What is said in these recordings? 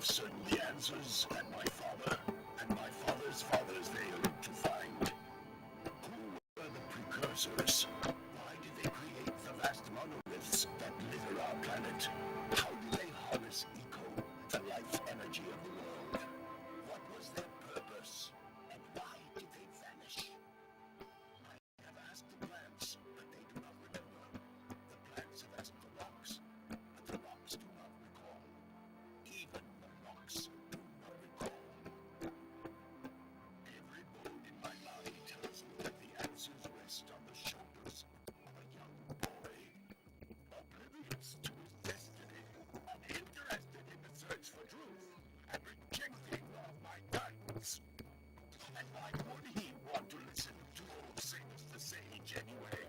searched the answers that my father and my father's fathers failed to find. Who were the precursors? Why did they create the vast monoliths that litter our planet? How did they harness eco, the life energy of the world? What was their purpose? And why did they vanish? I have asked the plants, but they do not remember. The plants have asked the rocks, but the rocks do not recall. Even the rocks do not recall. Every bone in my body tells me that the answers rest on the shoulders of a young boy, oblivious to his destiny, uninterested in the search for truth, and rejecting all my guidance. And why would he want to listen to old Samus the Sage anyway?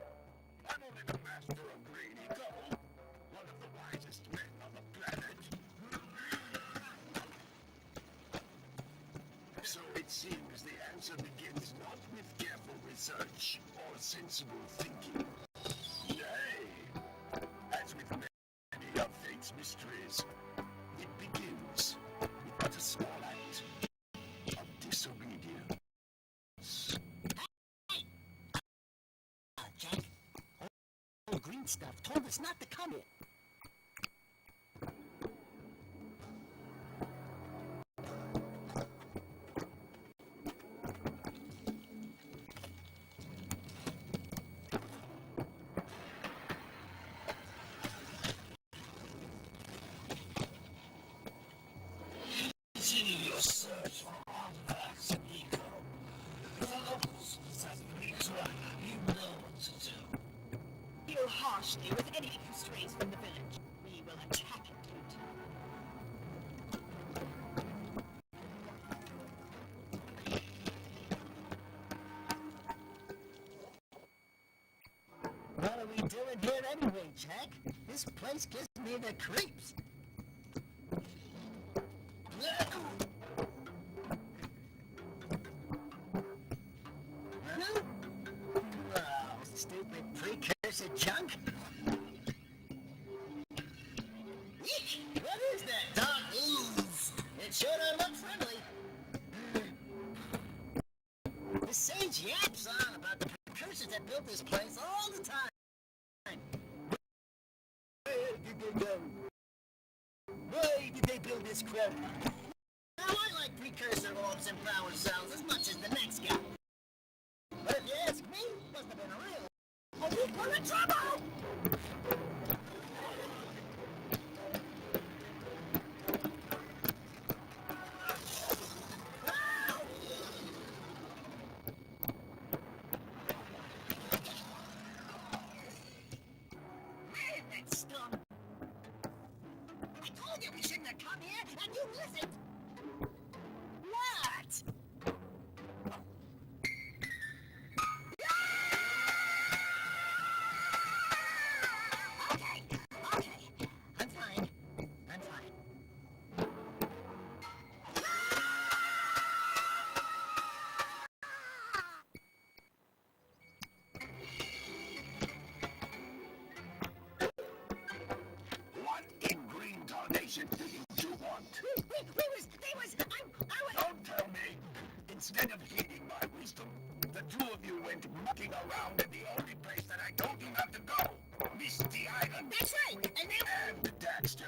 I'm only the master of Green Eco, one of the wisest men on the planet. So it seems the answer begins not with careful research or sensible thinking. Nay, as with many of fate's mysteries, it begins with a small act of disobedience. Jack, old green stuff told us not to come here. Continue your search for artifacts and eco. The locals said you know what to do. Deal harshly with anything who strays from the village. We will attack it. What are we doing here anyway, Jack? This place gives me the creeps. Huh? Oh, stupid precursor junk. Eek, what is that? Dark ooze. It sure don't look friendly. The sage yaps on about the precursors that built this place all the time. Where did they go? Why did they build this crap? Now I like precursor orbs and power cells as much as the next guy. But if you ask me, it must have been a real full of trouble! Man, that stunk! I told you we shouldn't have come here, and you listened! What? Okay, okay. I'm fine. I'm fine. What in green tarnation do you two want? Don't tell me. Instead of heeding my wisdom, the two of you went mucking around in the only place that I told you not to go. Misty Island. That's right, and then... And Daxter,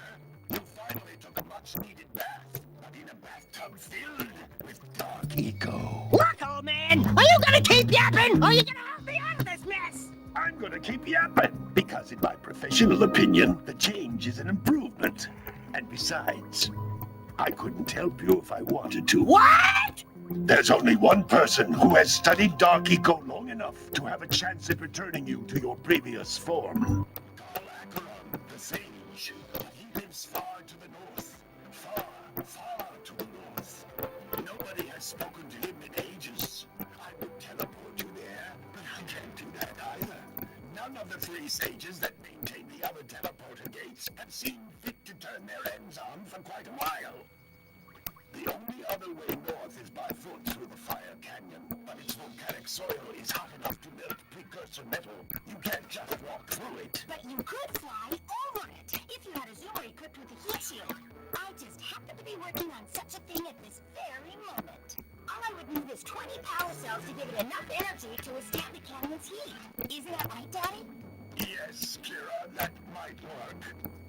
you finally took a much-needed bath, but in a bathtub filled with dark eco. Look, old man! Are you gonna keep yapping, or are you gonna help me out of this mess? I'm gonna keep yapping, because in my professional opinion, the change is an improvement. And besides, I couldn't help you if I wanted to. What? There's only one person who has studied Dark Eco long enough to have a chance at returning you to your previous form. Acheron, the sage. He lives far to the north. Far, far to the north. Nobody has spoken to him in ages. I would teleport you there, but I can't do that either. None of the three sages that maintain the other teleporter gates have seen fit to turn their ends on for quite a while. The only other way north is by foot through the Fire Canyon, but its volcanic soil is hot enough to melt precursor metal. You can't just walk through it. But you could fly over it if you had a zoomer equipped with a heat shield. I just happen to be working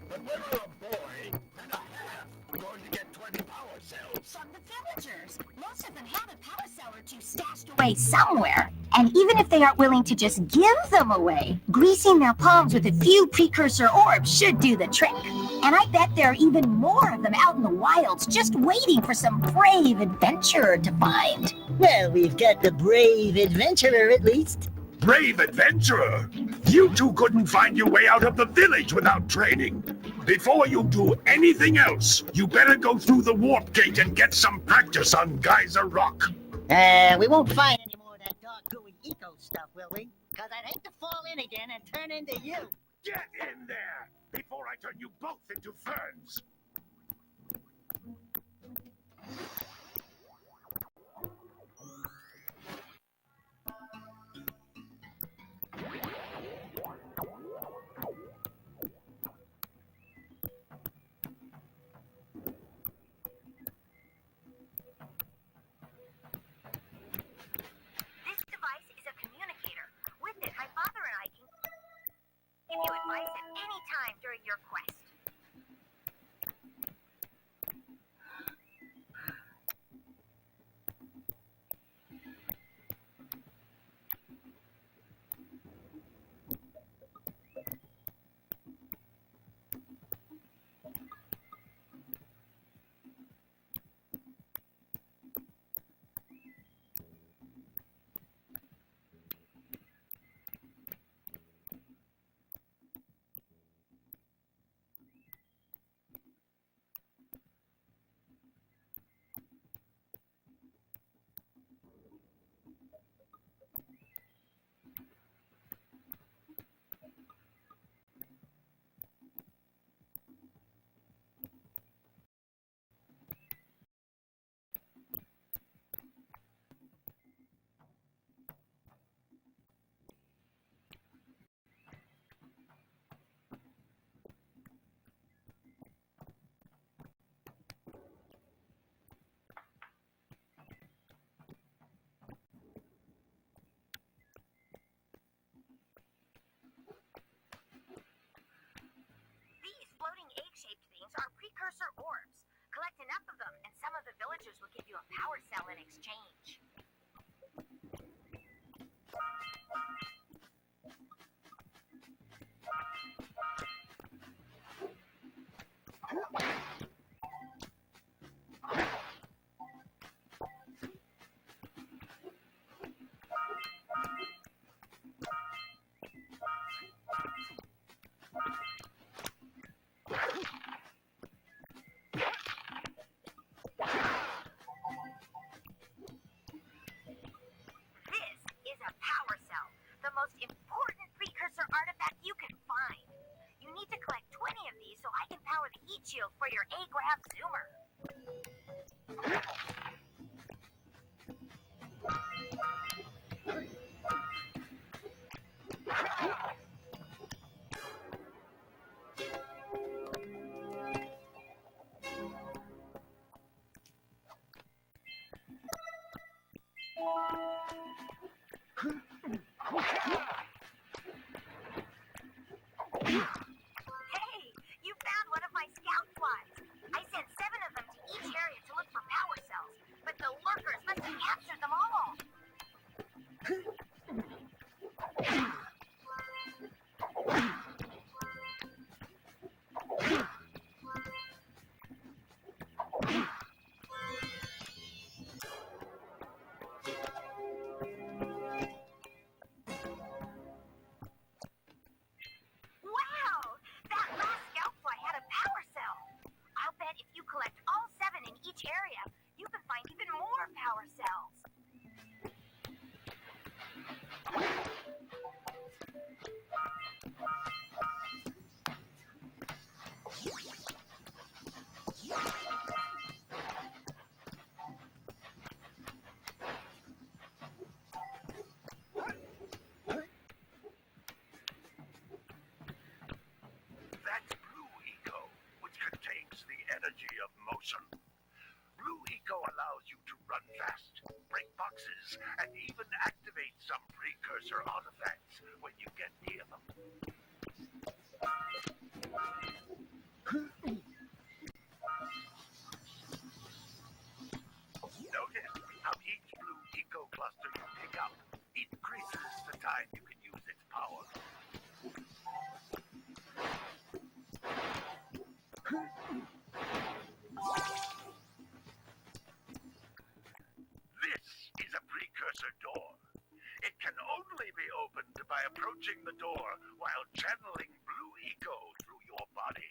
But when we're a boy and a half, we're going to get 20 power cells. From the villagers. Most of them have a power cell or two stashed away somewhere. And even if they aren't willing to just give them away, greasing their palms with a few precursor orbs should do the trick. And I bet there are even more of them out in the wilds just waiting for some brave adventurer to find. Well, we've got the brave adventurer at least. Brave adventurer! You two couldn't find your way out of the village without training. Before you do anything else, you better go through the warp gate and get some practice on Geyser Rock. We won't find any more of that dog gooey eco stuff, will we? Because I'd hate to fall in again and turn into you. Get in there before I turn you both into ferns. This device is a communicator. With it, my father and I can give you advice at any time during your quest. These floating egg-shaped things are precursor orbs. Collect enough of them, and some of the villagers will give you a power cell in exchange. This is a power cell, the most important precursor artifact you can find. You need to collect 20 of these so I can power the heat shield for your A-graph zoomer. Hey, you found one of my scout flies. I sent 7 of them to each area to look for power cells, but the lurkers must have captured them all. Wow! That last scout fly had a power cell. I'll bet if you collect all 7 in each area, you can find even more power cells. That's Blue Eco, which contains the energy of motion. Blue Eco allows you to run fast, break boxes, and even activate some precursor artifacts when you get near them. This is a precursor door. It can only be opened by approaching the door while channeling blue eco through your body.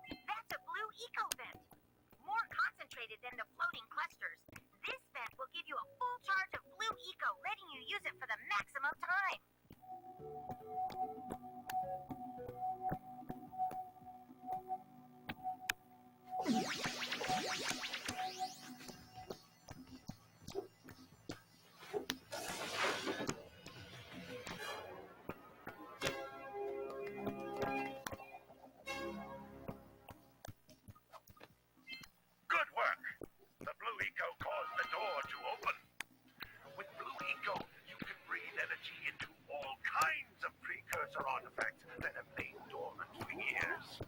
That's a blue eco vent. More concentrated than the floating clusters. This vent will give you a full charge of blue eco, letting you use it for the maximum time. Good work! The blue eco caused the door to open. With blue eco, you can breathe energy into all kinds of precursor artifacts that have lain dormant for years.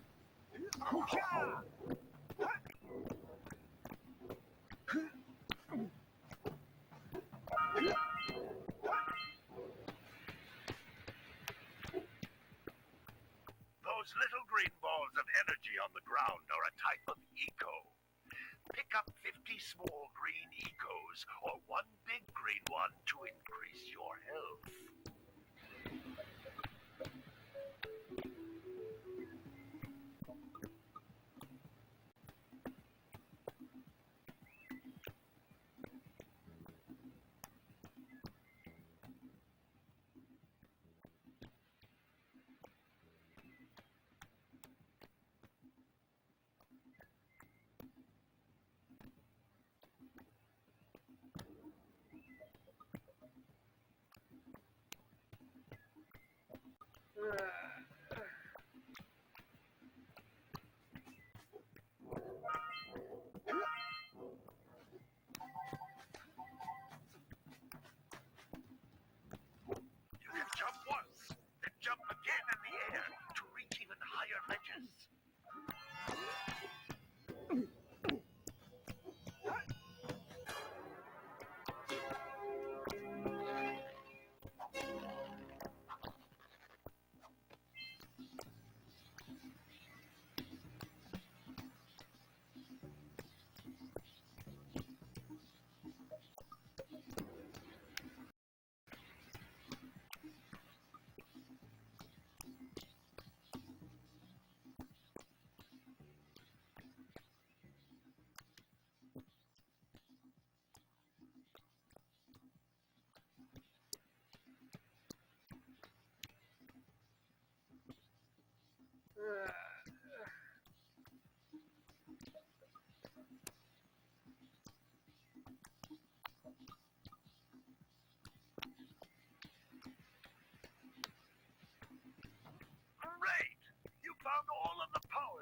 Those little green balls of energy on the ground are a type of eco. Pick up 50 small green ecos or one big green one to increase your health.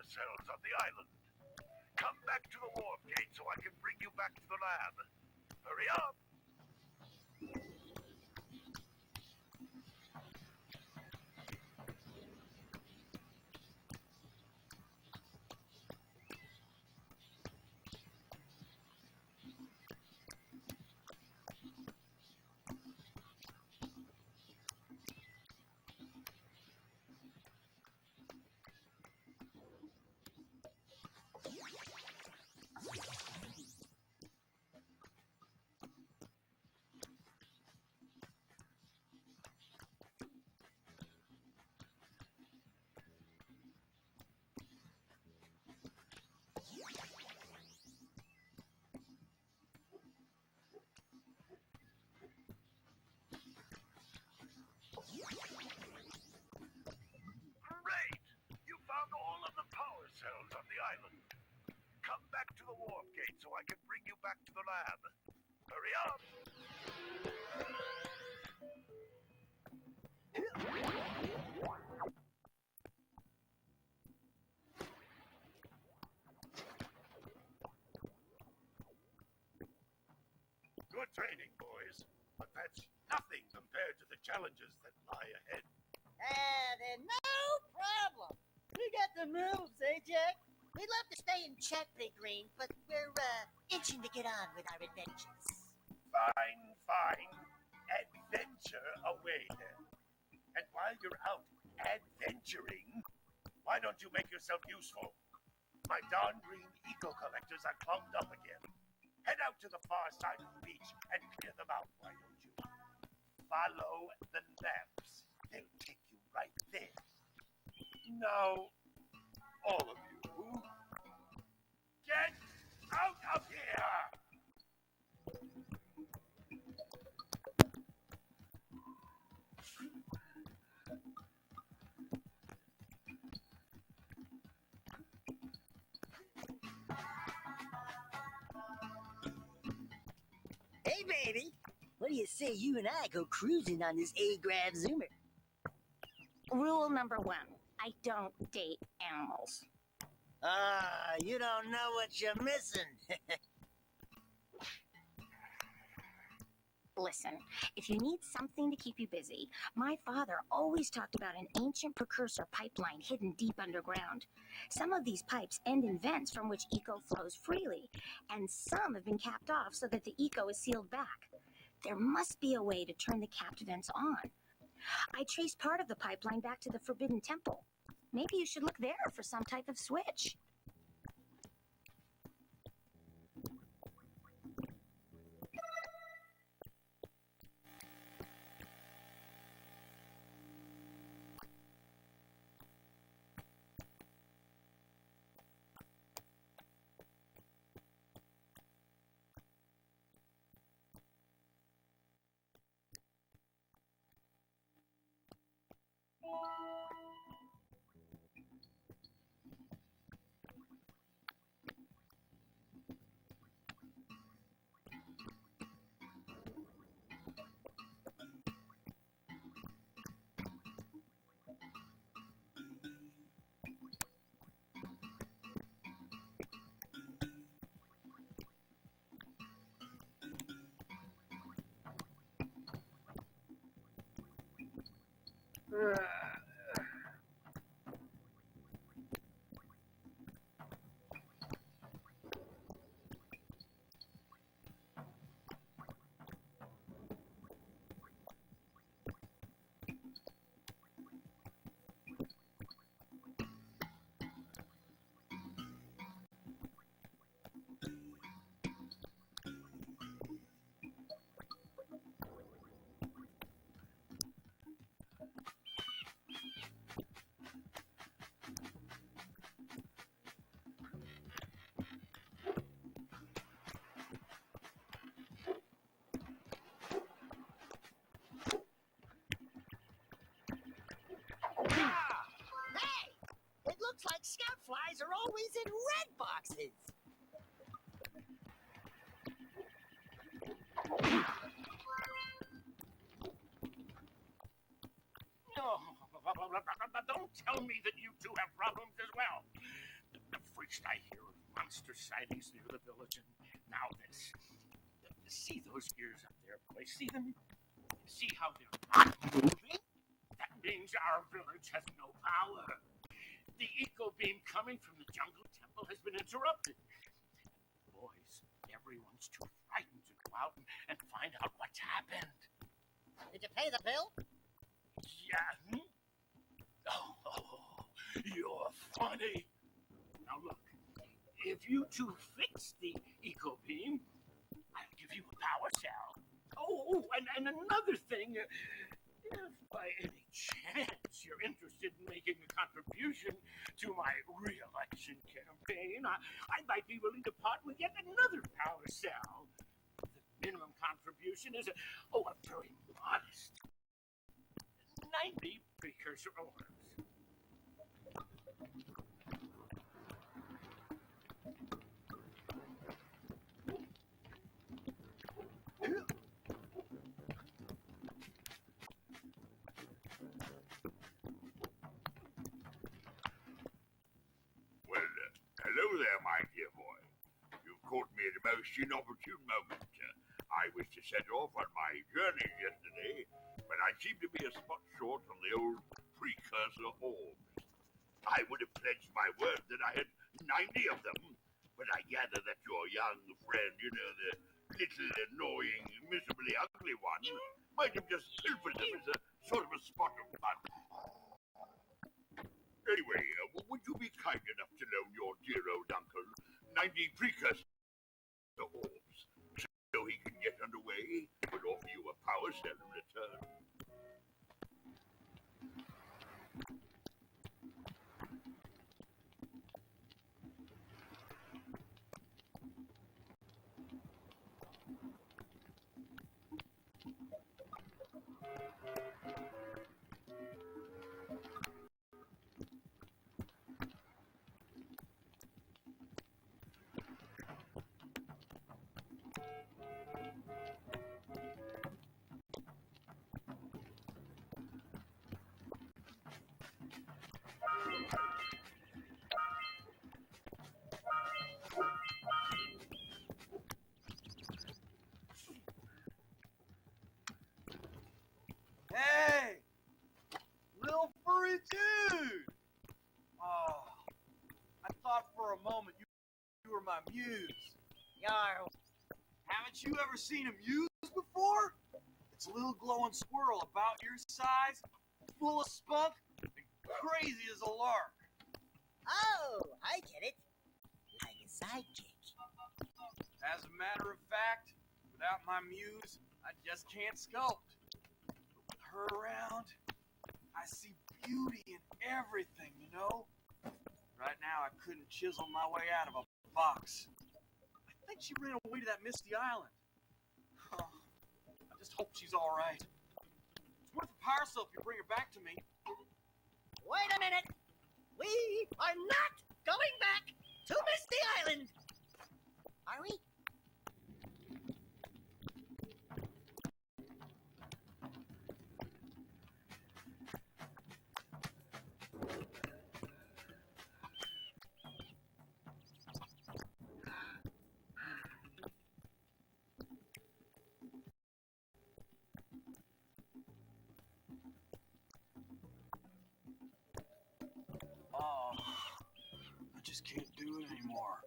cells on the island. Come back to the warp gate so I can bring you back to the lab. Hurry up! Great! You found all of the power cells on the island. Come back to the warp gate so I can bring you back to the lab. Hurry up! Good training, boys. But that's nothing compared to the challenges that lie ahead. Then no problem. We got the moves, eh, Jack? We'd love to stay in check, Big Green, but we're, itching to get on with our adventures. Fine, fine. Adventure away then. And while you're out adventuring, why don't you make yourself useful? My darn green eco-collectors are clogged up again. Head out to the far side of the beach and clear them out, why don't you? Follow the lamps. They'll take you right there. Now, all of you, get out of here! Hey, baby. What do you say you and I go cruising on this A-Grav Zoomer? Rule number 1. I don't date animals. You don't know what you're missing. Listen, if you need something to keep you busy, my father always talked about an ancient precursor pipeline hidden deep underground. Some of these pipes end in vents from which eco flows freely, and some have been capped off so that the eco is sealed back. There must be a way to turn the capped vents on. I traced part of the pipeline back to the Forbidden Temple. Maybe you should look there for some type of switch. Looks like scout flies are always in red boxes. Don't tell me that you two have problems as well. First I hear of monster sightings near the village, and now this. See those ears up there, boys? See them? See how they're not moving? That means our village has no power. The eco beam coming from the jungle temple has been interrupted. Boys, everyone's too frightened to go out and find out what's happened. Did you pay the bill? Yeah. Oh, you're funny. Now look, if you two fix the eco beam, I'll give you a power cell. Oh, and another thing, if by any chance you're interested in making a contribution to my re-election campaign, I might be willing to part with yet another power cell. The minimum contribution is a very modest 90 precursor orbs. Hello there, my dear boy. You caught me at a most inopportune moment. I was to set off on my journey yesterday, but I seem to be a spot short on the old precursor orbs. I would have pledged my word that I had 90 of them, but I gather that your young friend, the little annoying, miserably ugly one, might have just pilfered them as a sort of a spot of fun. Anyway, would you be kind enough to loan your dear old uncle 90 precursor orbs so he can get underway and would offer you a power cell in return? Hey! Little furry dude! Oh, I thought for a moment you were my muse. Yarr. Haven't you ever seen a muse before? It's a little glowing squirrel about your size, full of spunk, and crazy as a lark. Oh, I get it. Like a sidekick. As a matter of fact, without my muse, I just can't sculpt. With her around, I see beauty in everything, you know? Right now, I couldn't chisel my way out of a box. I think she ran away to that misty island. Oh, I just hope she's all right. It's worth a power cell if you bring her back to me. Wait a minute. We are not going back to Misty Island. Are we? Oh, I just can't do it anymore.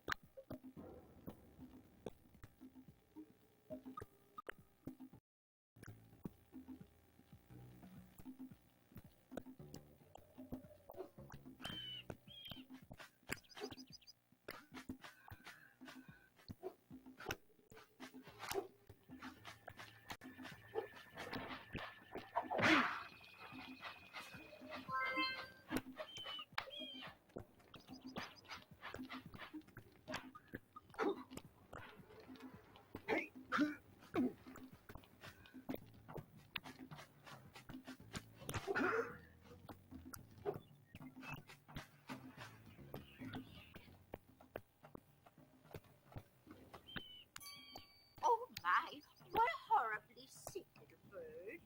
Oh my, what a horribly sick little bird.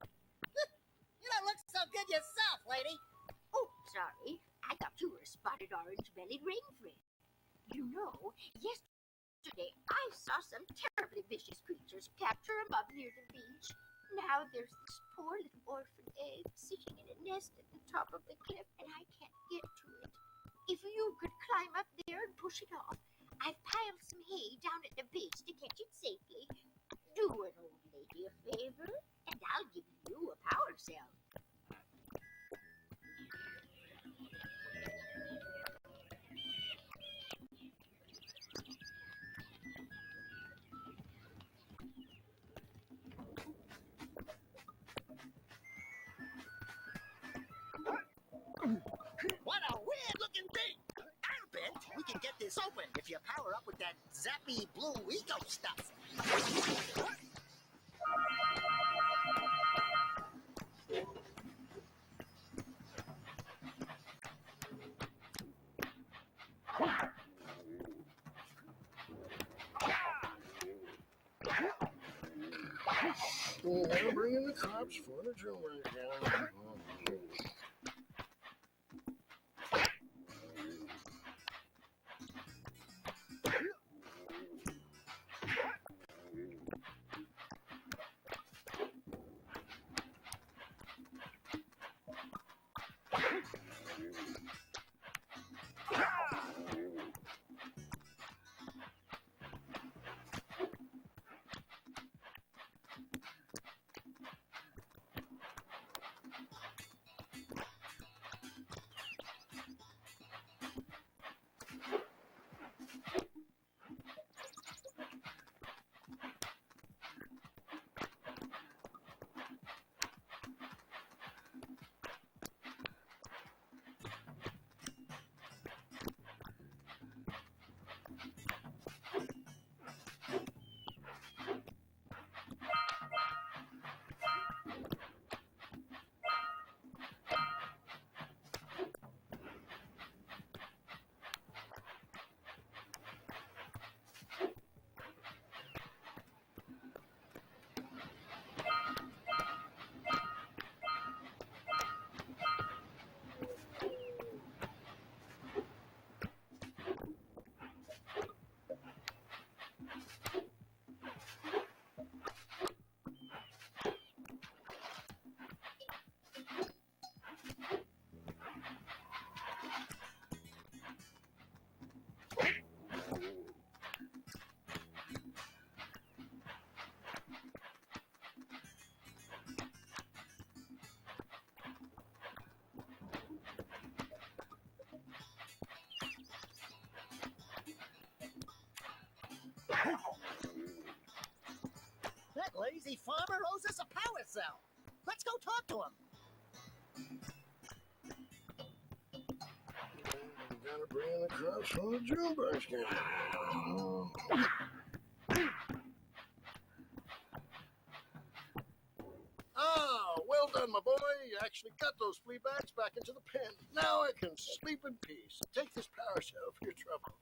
You don't look so good yourself, lady. Oh, sorry, I thought you were a spotted orange-bellied rain friend. You know, yesterday I saw some terribly vicious creatures capture a bug near the beach. Now there's this poor little orphan egg sitting in a nest at the top of the cliff, and I can't get to it. If you could climb up there and push it off, I've piled some hay down at the base to catch it safely. Do an old lady a favor, and I'll give you a power cell. What a weird-looking thing! I'll bet we can get this open if you power up with that zappy blue eco stuff. They're bringing the cops for the jewelry again. That lazy farmer owes us a power cell. Let's go talk to him. Gotta bring in the cops for the jewelry again. Oh, well done, my boy. You actually got those flea bags back into the pen. Now I can sleep in peace. Take this power cell for your trouble.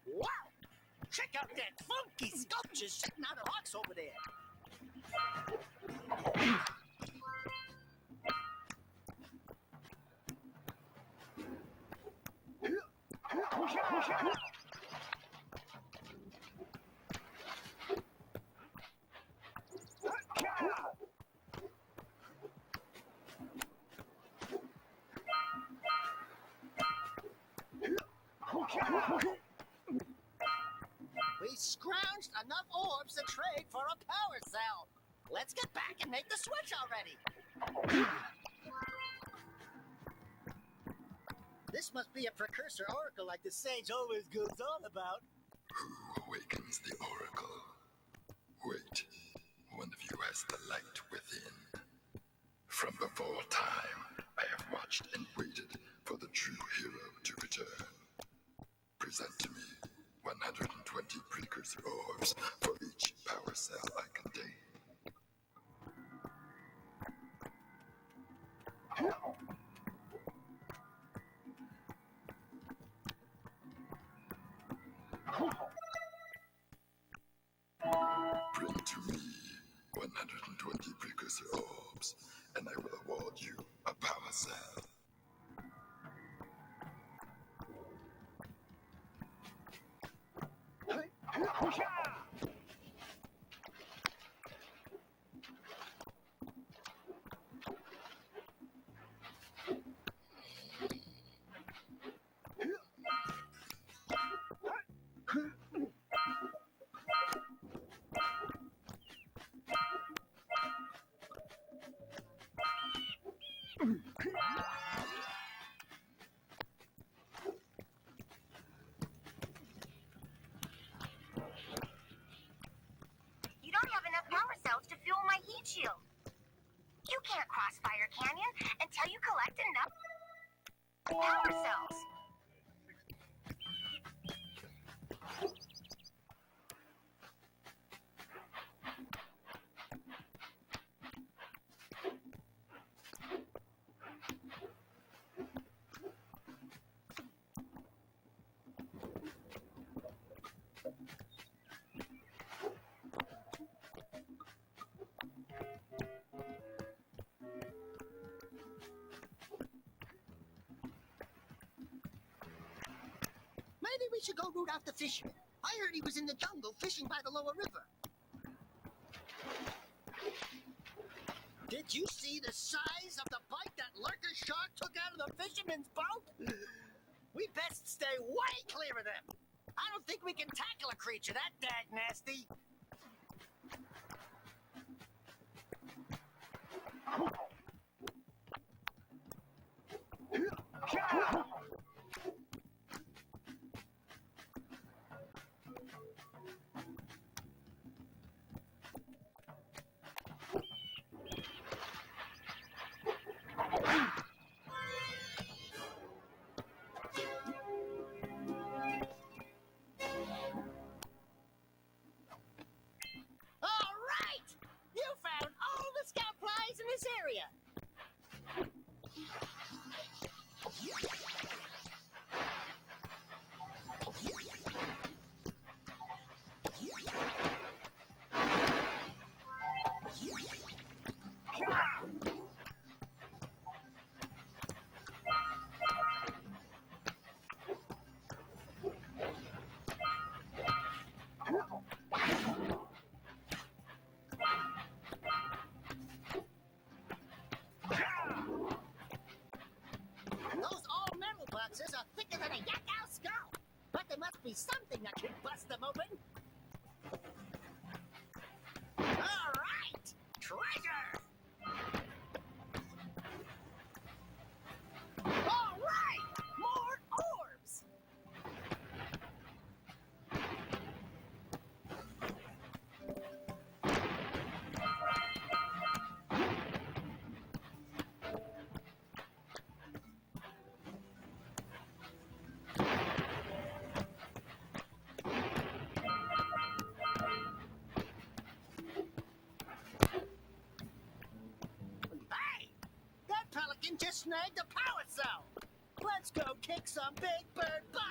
Wow! Check out that funky sculpture sitting on a box over there. We scrounged enough orbs to trade for a power cell. Let's get back and make the switch already. This must be a precursor oracle like the sage always goes on about. Who awakens the oracle? Wait, one of you has the light within. From before time, I have watched and waited for the true hero to return. Present to me 120 precursor orbs for each power cell I contain. Bring to me 120 precursor orbs, and I will award you a power cell. You don't have enough power cells to fuel my heat shield. You can't cross Fire Canyon until you collect enough power cells. Maybe we should go root out the fisherman. I heard he was in the jungle fishing by the lower river. Did you see the size of the bite that lurker shark took out of the fisherman's boat? We best stay way clear of them. I don't think we can tackle a creature that dag nasty. Area. Are thicker than a yak-owl skull, but there must be something that can bust them open. All right, treasure! All right, more orbs! Pelican just snagged a power cell. Let's go kick some big bird butt.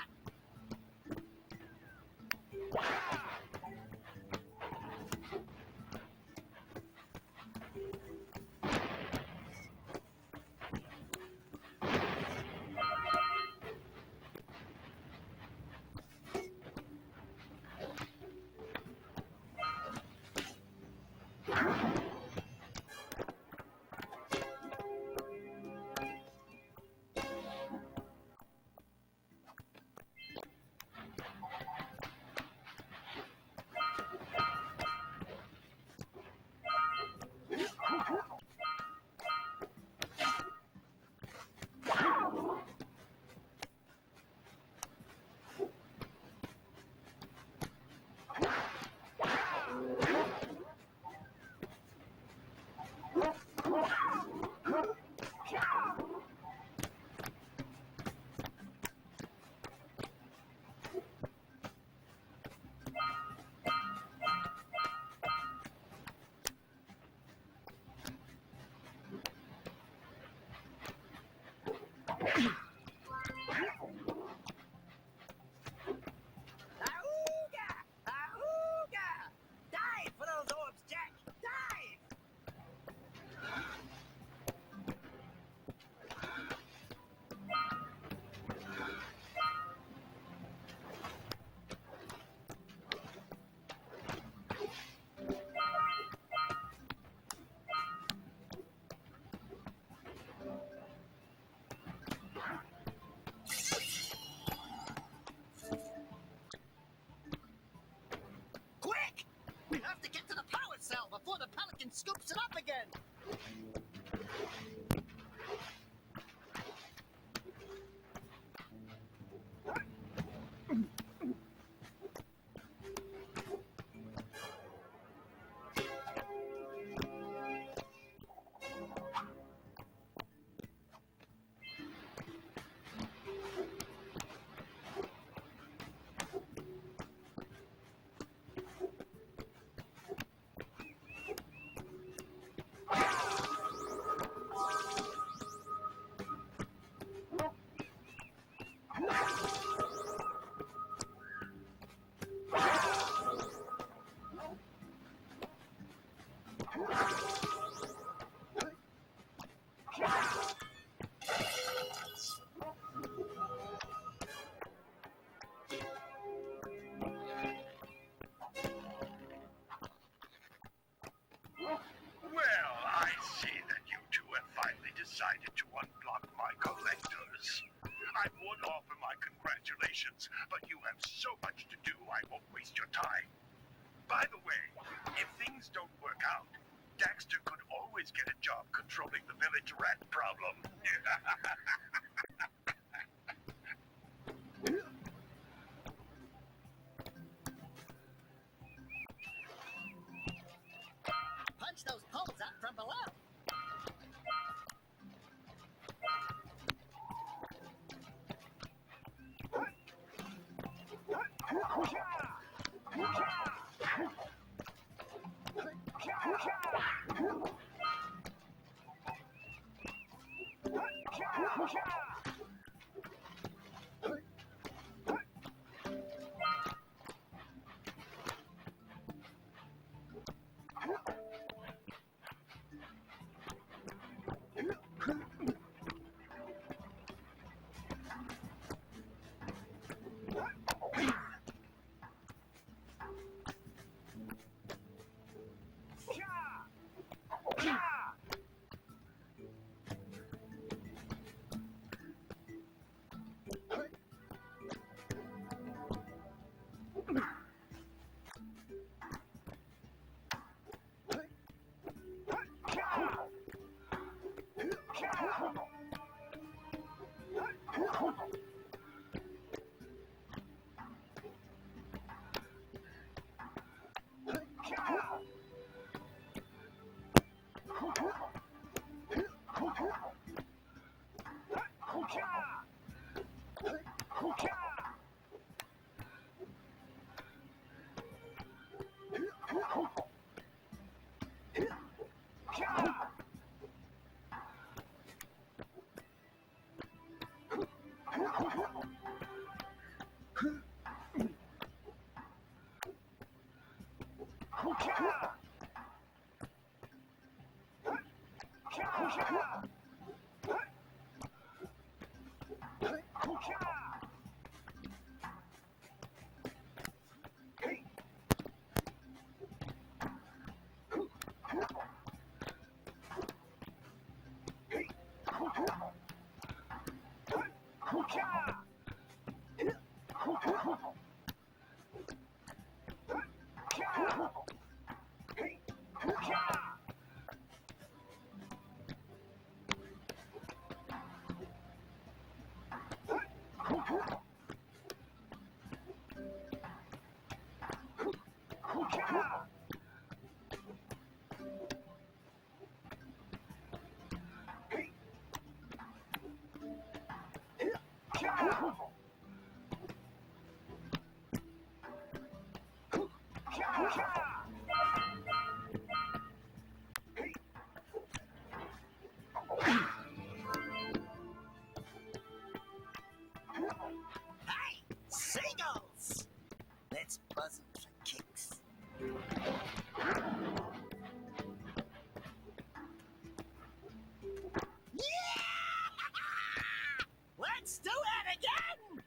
I would offer my congratulations, but you have so much to do, I won't waste your time. By the way, if things don't work out, Daxter could always get a job controlling the village rat problem. Punch those poles out from below. Hey, seagulls! Let's buzz them for kicks. Yeah! Let's do it again!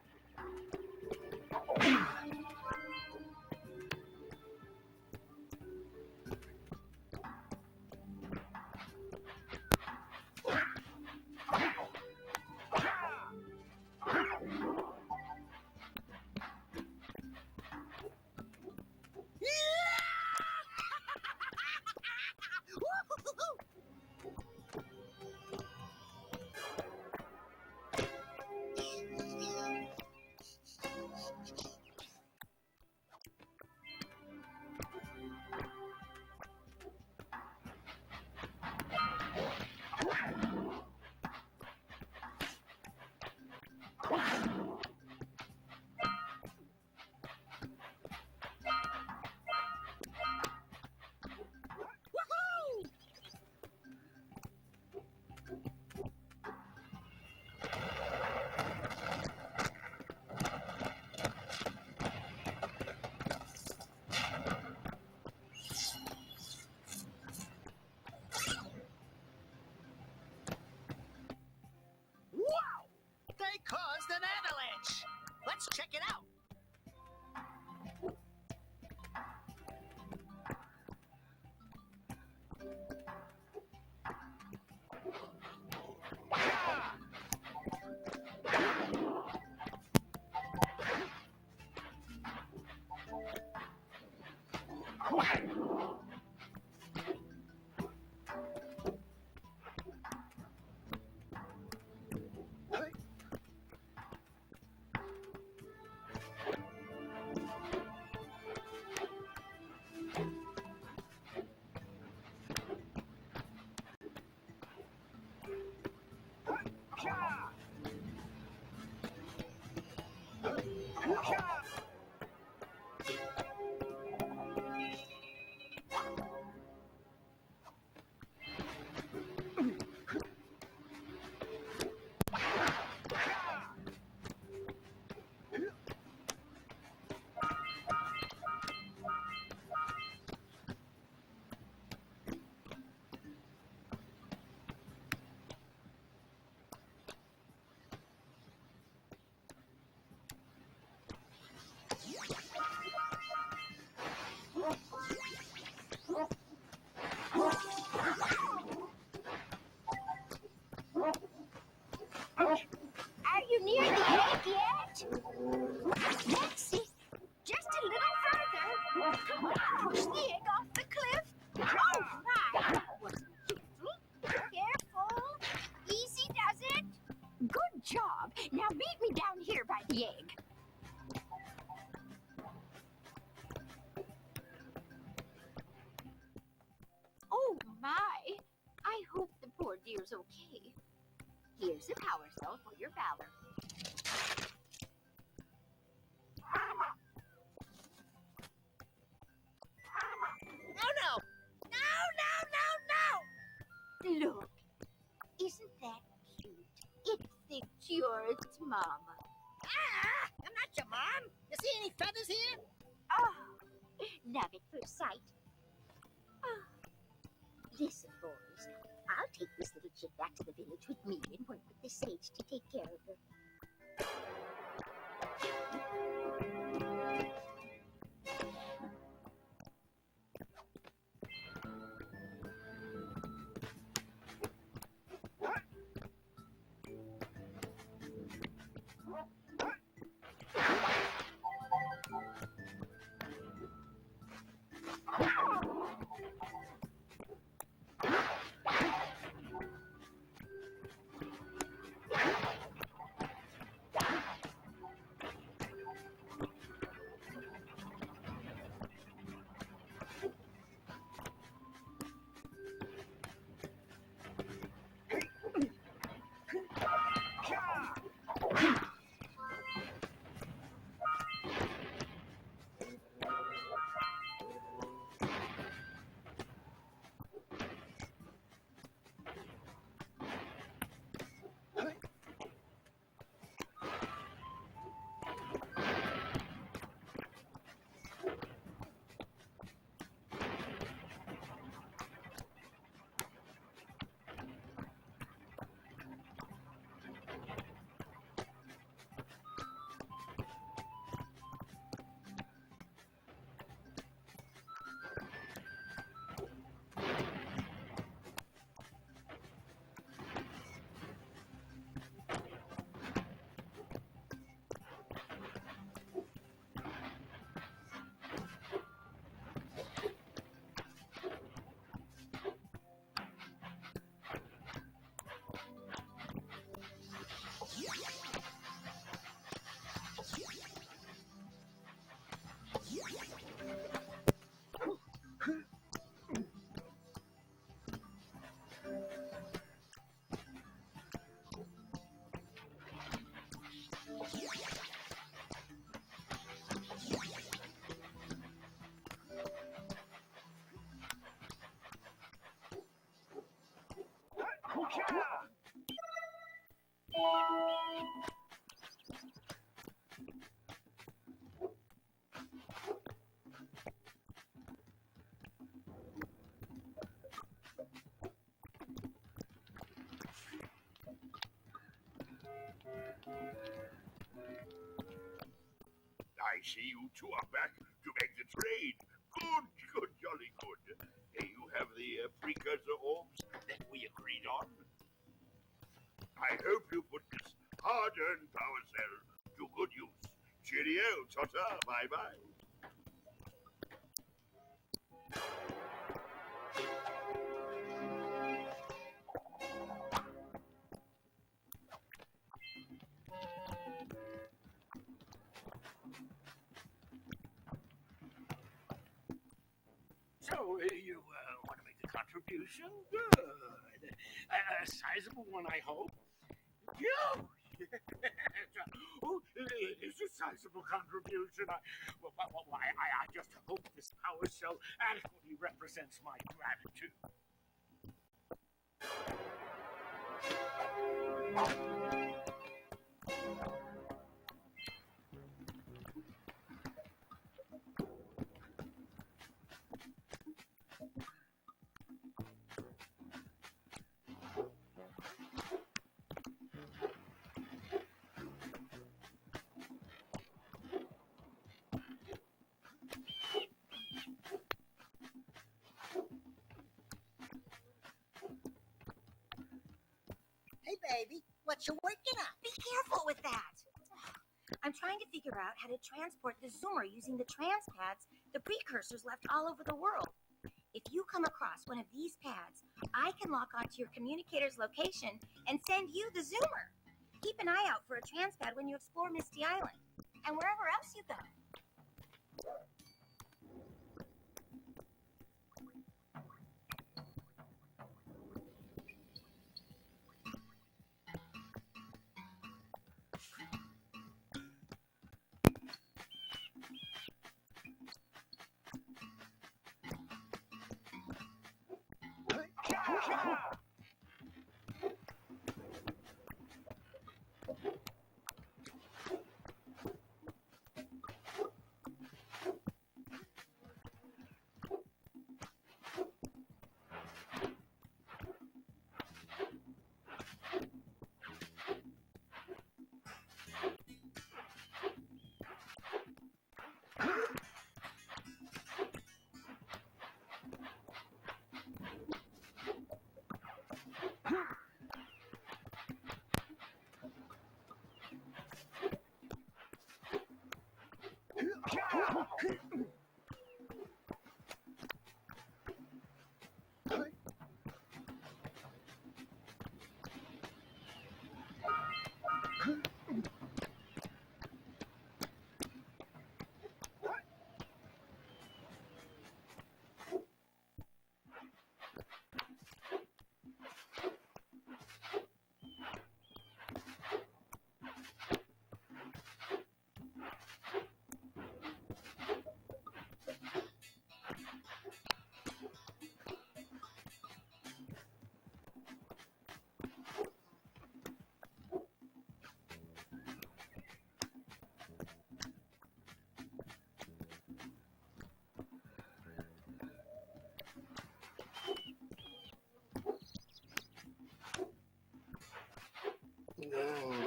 right. That's it. Just a little further. Come on, push the egg off the cliff. Oh, my. Wasn't careful. Careful. Easy does it. Good job. Now meet me down here by the egg. Oh, my. I hope the poor dear's okay. Here's a power cell for your valor. Oh no! No! Look, isn't that cute? It thinks you're its mama. Ah! I'm not your mom! You see any feathers here? Oh, love at first sight. Oh. Listen, boys, I'll take this little chick back to the village with me and work with the sage to take care of her. I see you two are back to make the trade. Good, jolly good. You have the precursor orbs that we agreed on. I hope you put this hard-earned power cell to good use. Cheerio, ta-ta, bye-bye. So, you want to make the contribution? Good. A sizable one, I hope. Yeah. Oh, it is a sizable contribution. I just hope this power cell adequately represents my gratitude. Hey, baby, what you working on? Be careful with that. I'm trying to figure out how to transport the zoomer using the trans pads the precursors left all over the world. If you come across one of these pads, I can lock onto your communicator's location and send you the zoomer. Keep an eye out for a trans pad when you explore Misty Island, and wherever else you go.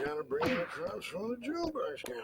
Gotta bring it across from the jukebox here.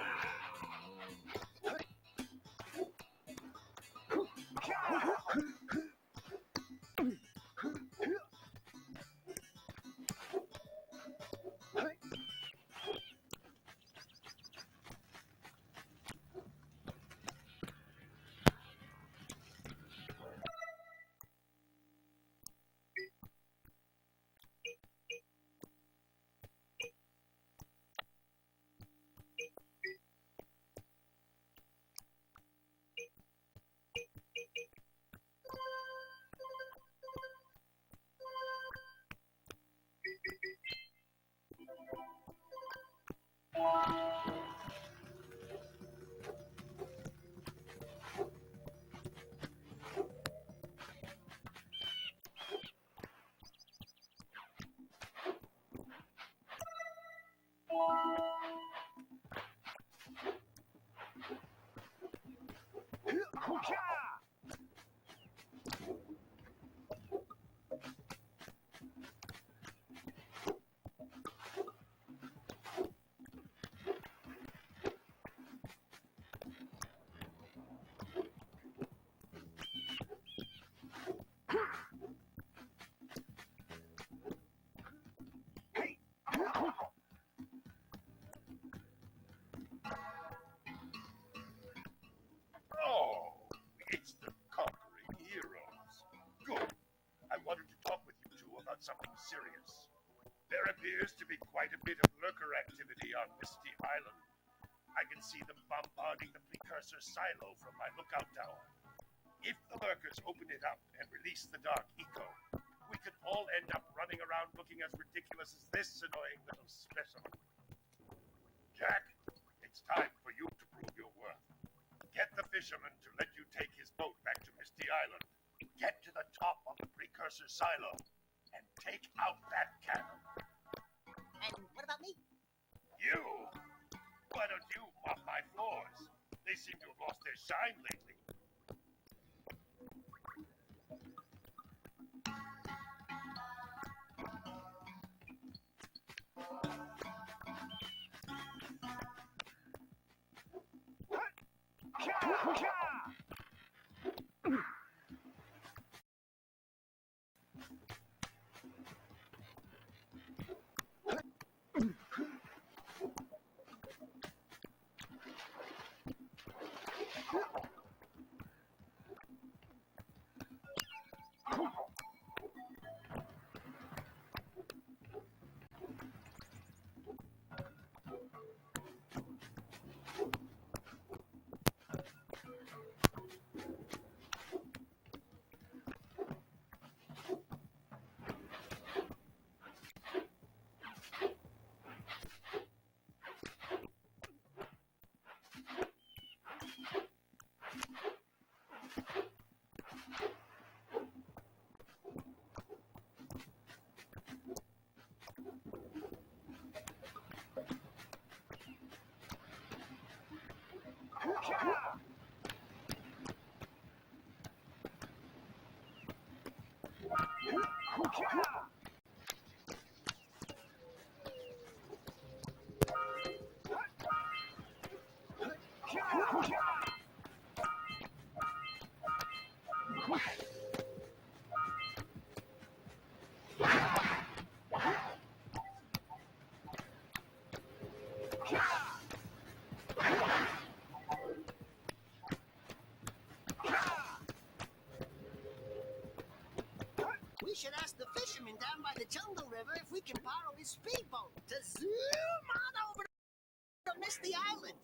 Oh, it's the conquering heroes. Good. I wanted to talk with you two about something serious. There appears to be quite a bit of lurker activity on Misty Island. I can see them bombarding the precursor silo from my lookout tower. If the lurkers open it up and release the dark eco, we could all end up running around looking as ridiculous as this annoying little specimen. Jack, it's time for you to prove your worth. Get the fisherman to let you take his boat back to Misty Island. Get to the top of the precursor silo and take out that cannon. And what about me? You? Why don't you mop my floors? They seem to have lost their shine lately. We should ask the fisherman down by the Jungle River if we can borrow his speedboat to zoom on over to Misty Island.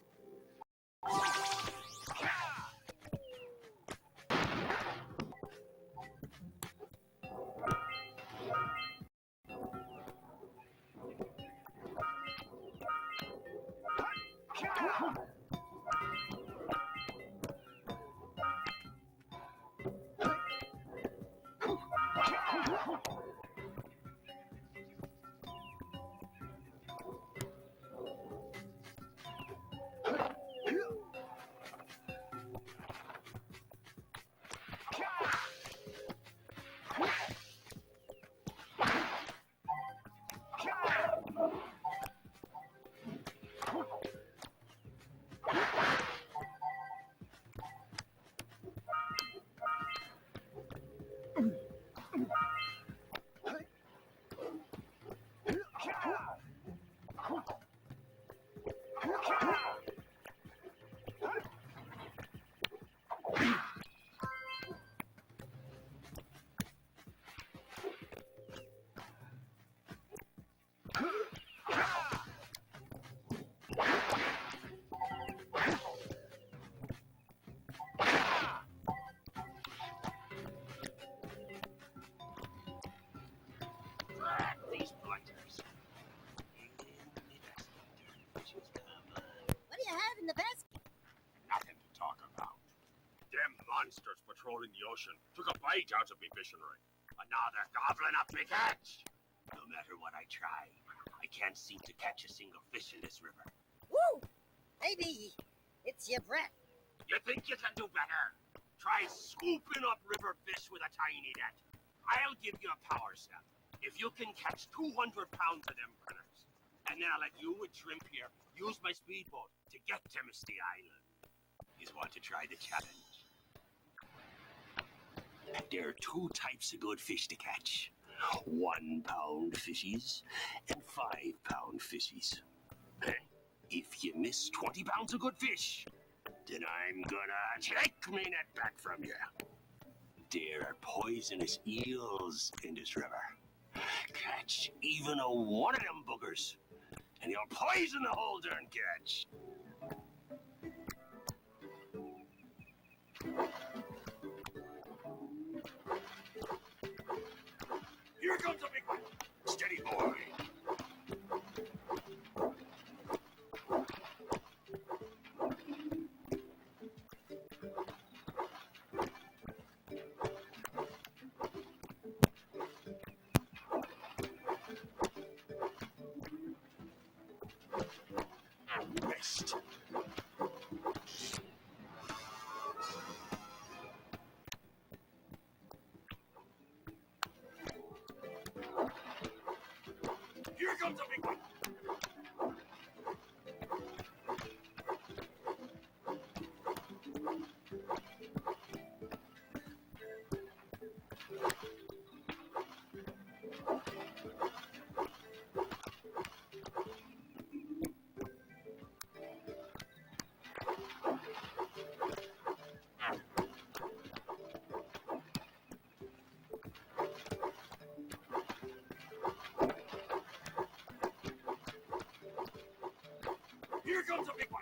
What do you have in the basket? Nothing to talk about. Them monsters patrolling the ocean took a bite out of me fishing rig. And now they're gobbling up my catch. No matter what I try, I can't seem to catch a single fish in this river. Woo! Maybe it's your breath. You think you can do better? Try scooping up river fish with a tiny net. I'll give you a power step if you can catch 200 pounds of them critters. And then I'll let you with shrimp here use my speedboat to get to Misty Island. You want to try the challenge? There are two types of good fish to catch. 1 pound fishies and 5 pound fishies. If you miss 20 pounds of good fish, then I'm gonna take my net back from you. There are poisonous eels in this river. Catch even a one of them boogers, and you'll poison the whole darn catch. Here comes a big one. Steady, boy. Rest. Here comes a big one. Here comes a big one.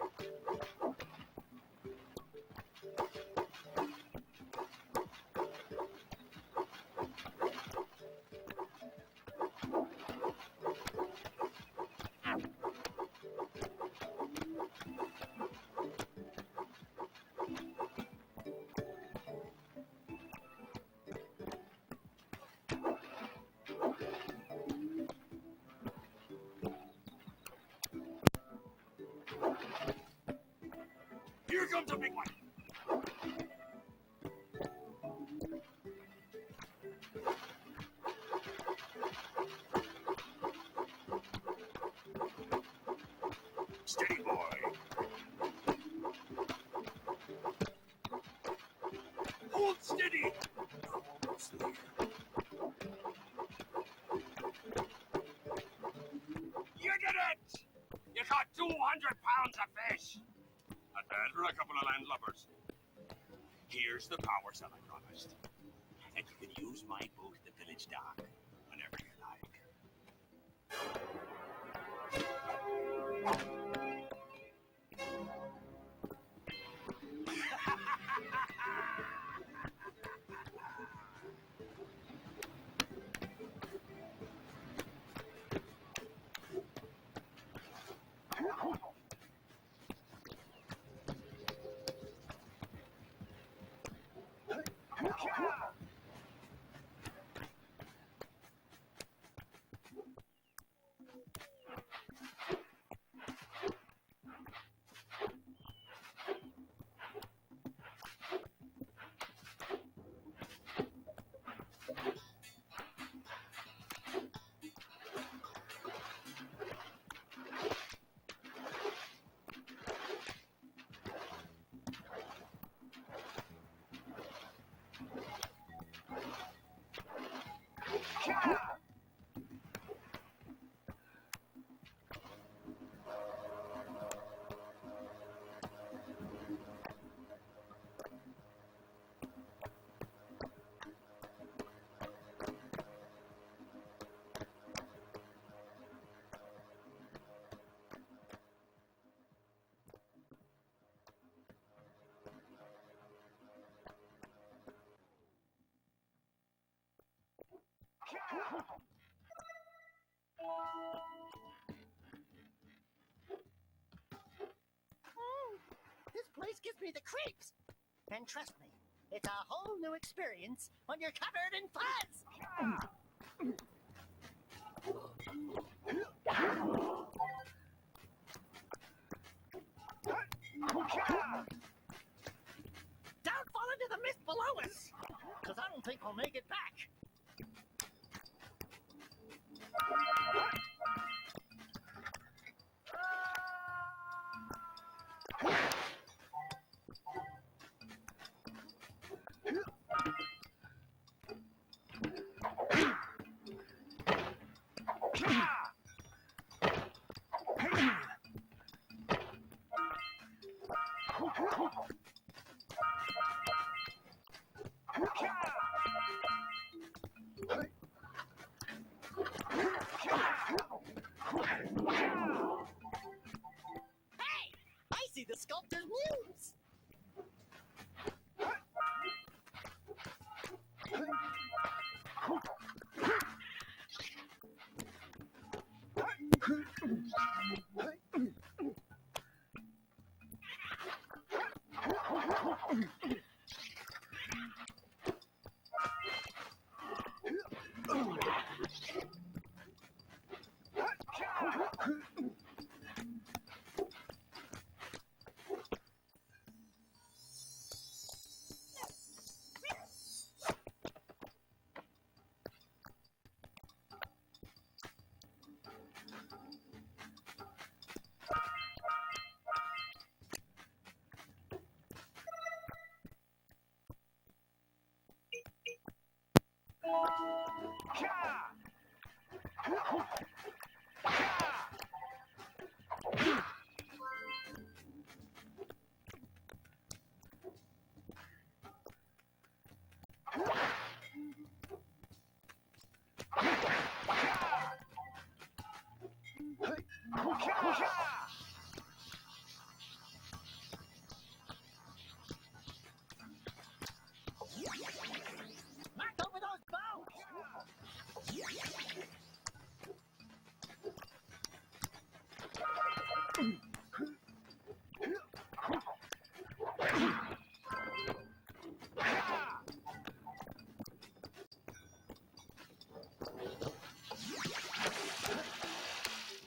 Here comes a big one. Steady, boy. Hold steady. You did it! You caught 200 pounds of fish. Not bad for a couple of landlubbers. Here's the power cell I promised. And you can use my boat at the village dock whenever you like. This place gives me the creeps. And trust me, it's a whole new experience when you're covered in fuzz. Don't fall into the mist below us, because I don't think we'll make it back. Hey, I see the sculptor's muse. Knock over those bones!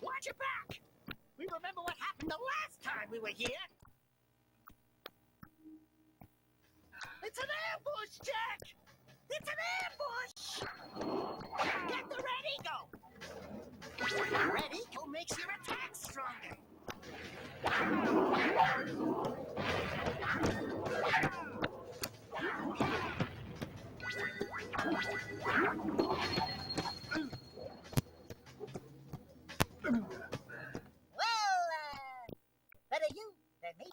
Watch your back! We remember what happened the last time we were here. It's an ambush, Jack! It's an ambush! Get the red eagle! Red eagle makes your attack stronger. Well, better you than me.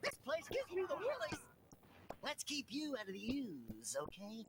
This place gives me the willies. Let's keep you out of the ooze, okay?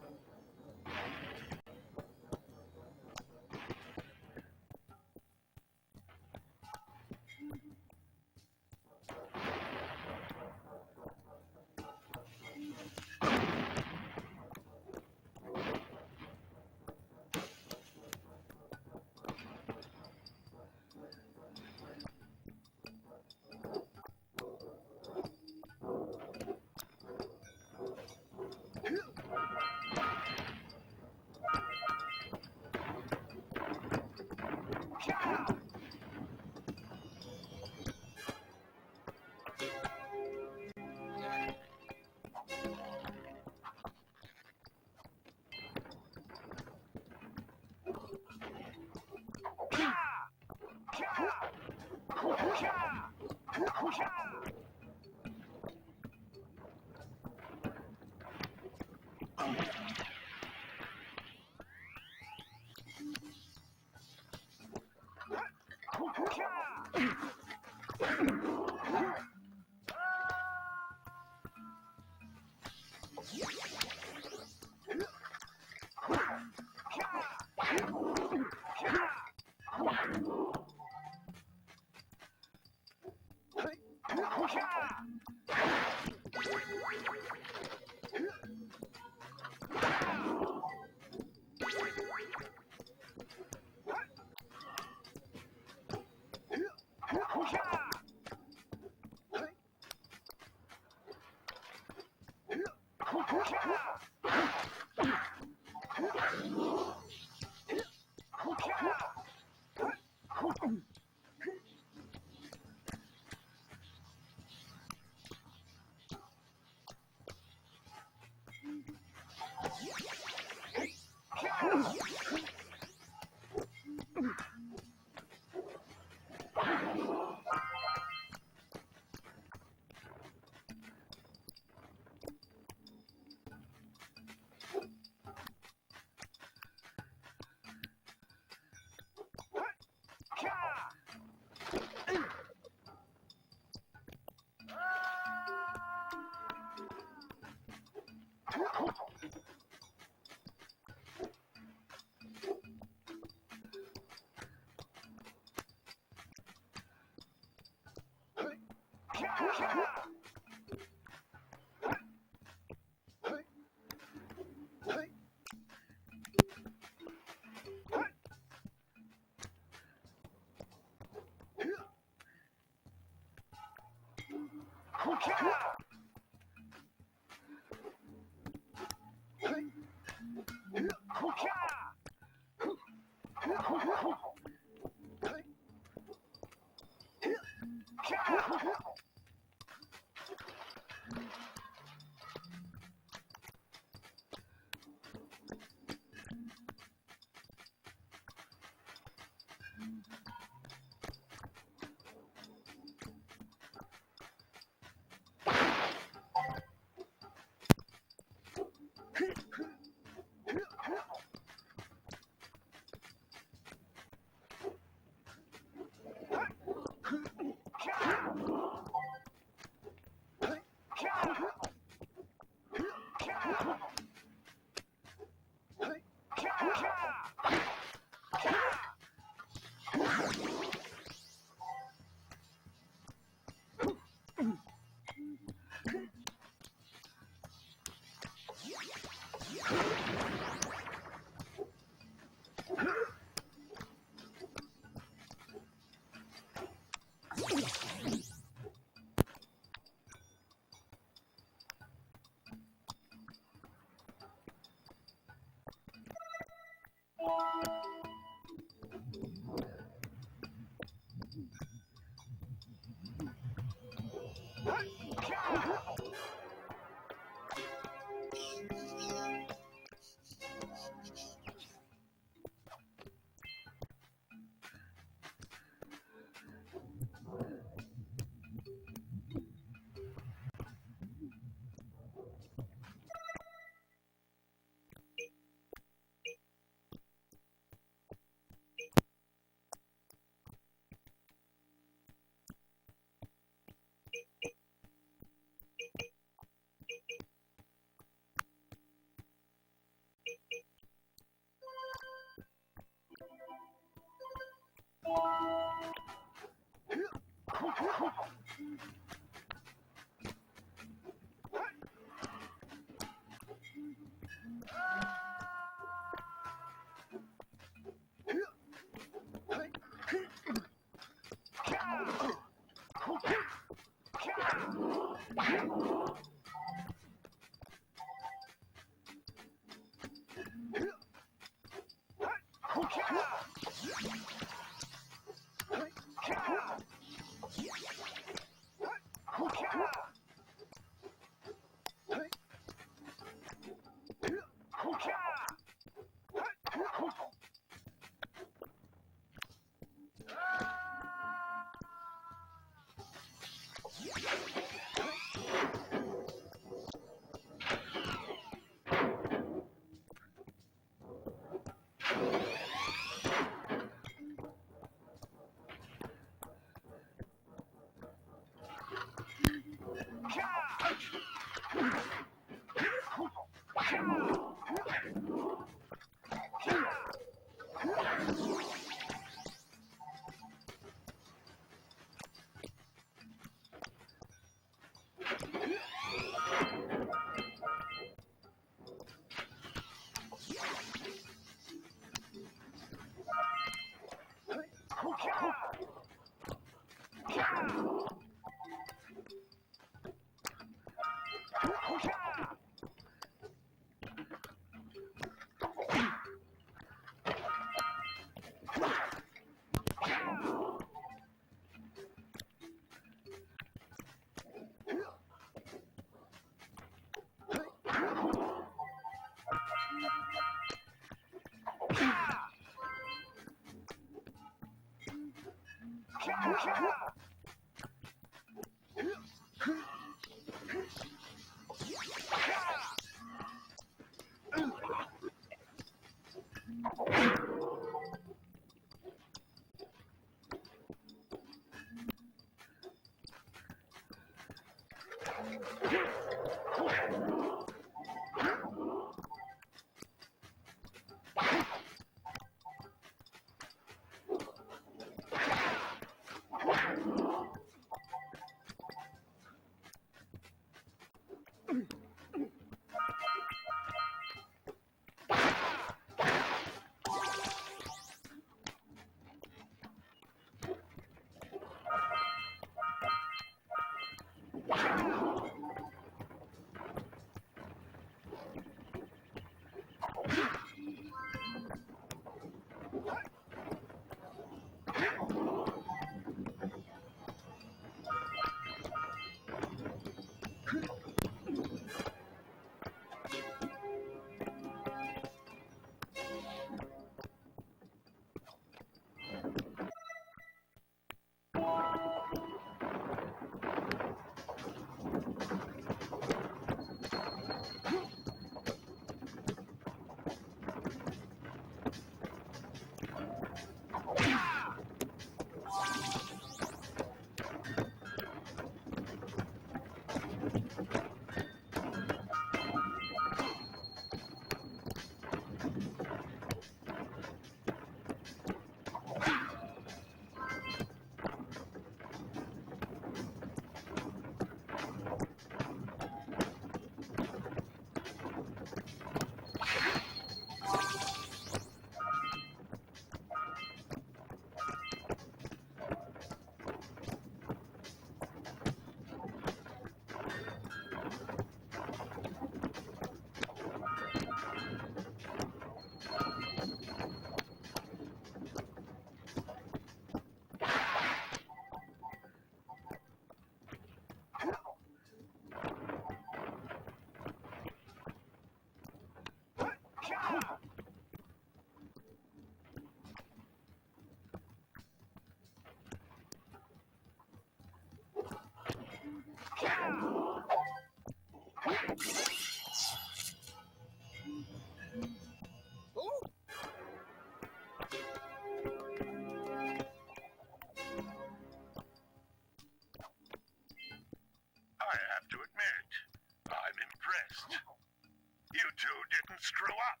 screw up.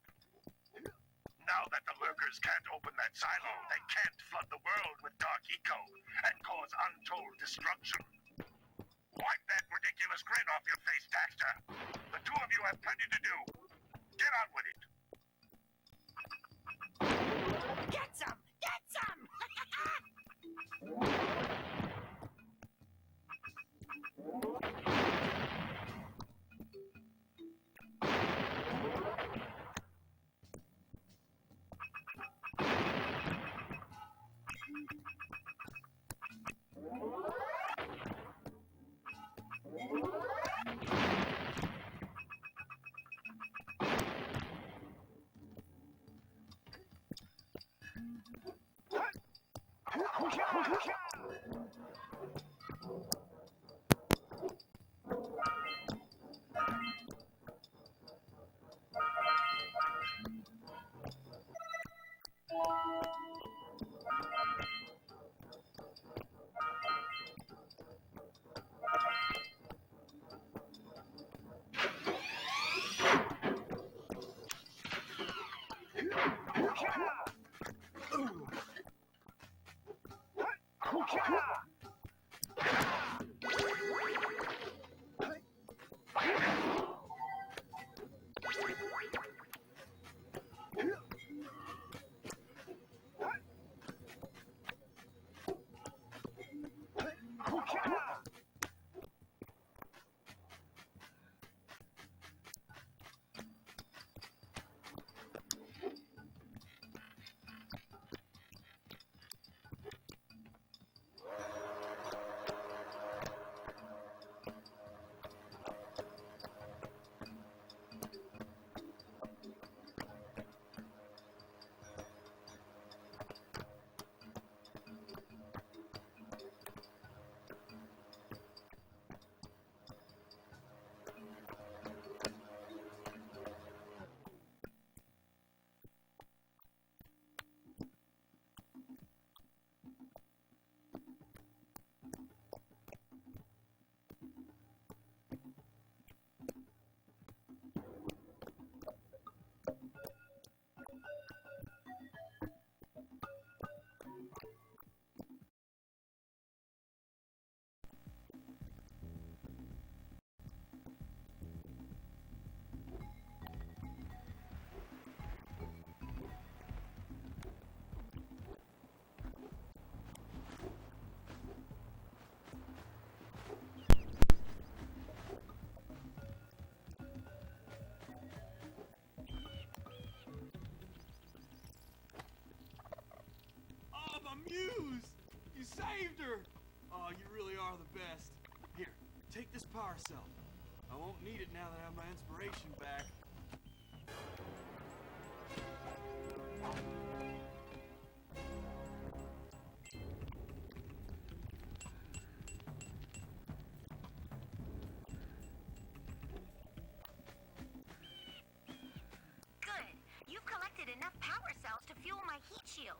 Now that the lurkers can't open that silo, they can't flood the world with dark eco and cause untold destruction. Wipe that ridiculous grin off your face, Daxter. The two of you have plenty to do. Get on with it. Get some! Get some! Oh, my muse! You saved her! Oh, you really are the best. Here, take this power cell. I won't need it now that I have my inspiration back. Good. You've collected enough power cells to fuel my heat shield.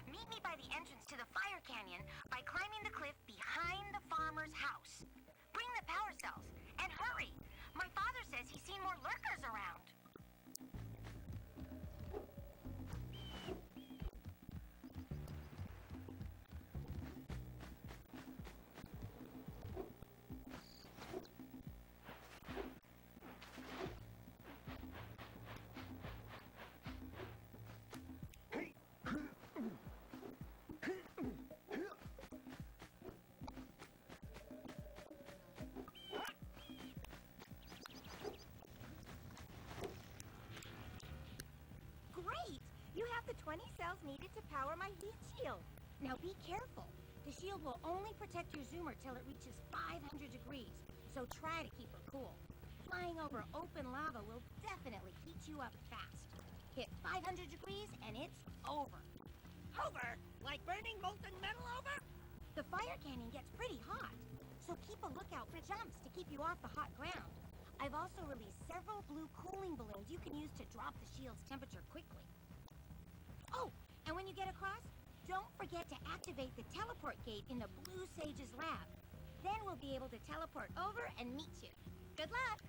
Meet me by the entrance to the fire canyon by climbing the cliff behind the farmer's house. Bring the power cells, and hurry! My father says he's seen more lurkers around. Great! You have the 20 cells needed to power my heat shield. Now be careful. The shield will only protect your zoomer till it reaches 500 degrees, so try to keep her cool. Flying over open lava will definitely heat you up fast. Hit 500 degrees and it's over. Over? Like burning molten metal over? The fire canyon gets pretty hot, so keep a lookout for jumps to keep you off the hot ground. I've also released several blue cooling balloons you can use to drop the shield's temperature quickly. Oh, and when you get across, don't forget to activate the teleport gate in the Blue Sage's lab. Then we'll be able to teleport over and meet you. Good luck!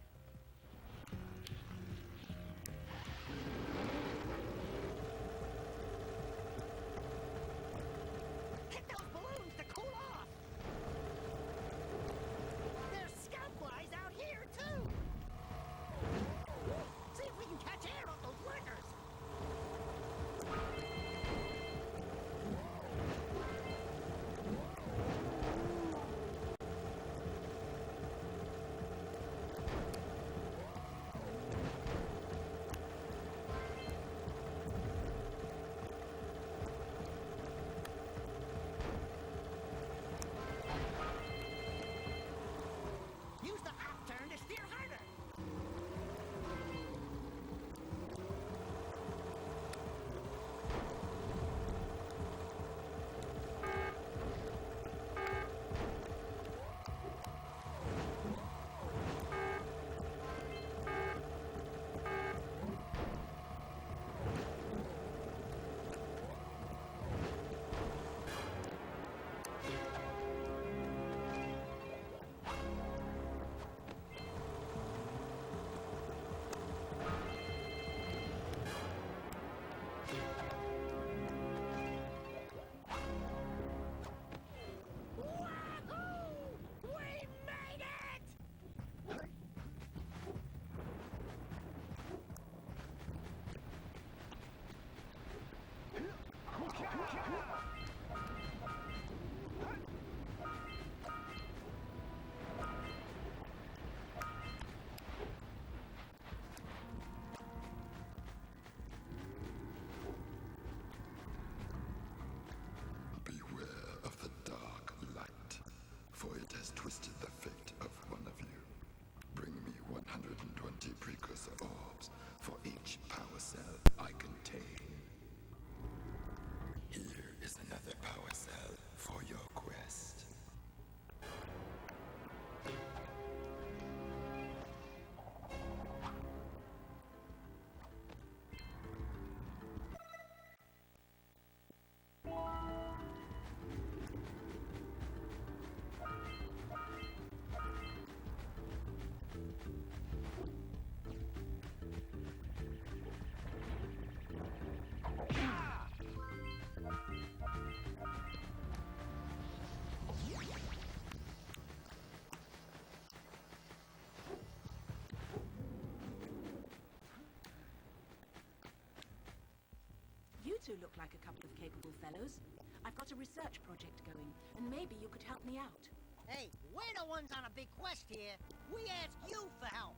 You two look like a couple of capable fellows. I've got a research project going, and maybe you could help me out. Hey, we're the ones on a big quest here. We ask you for help.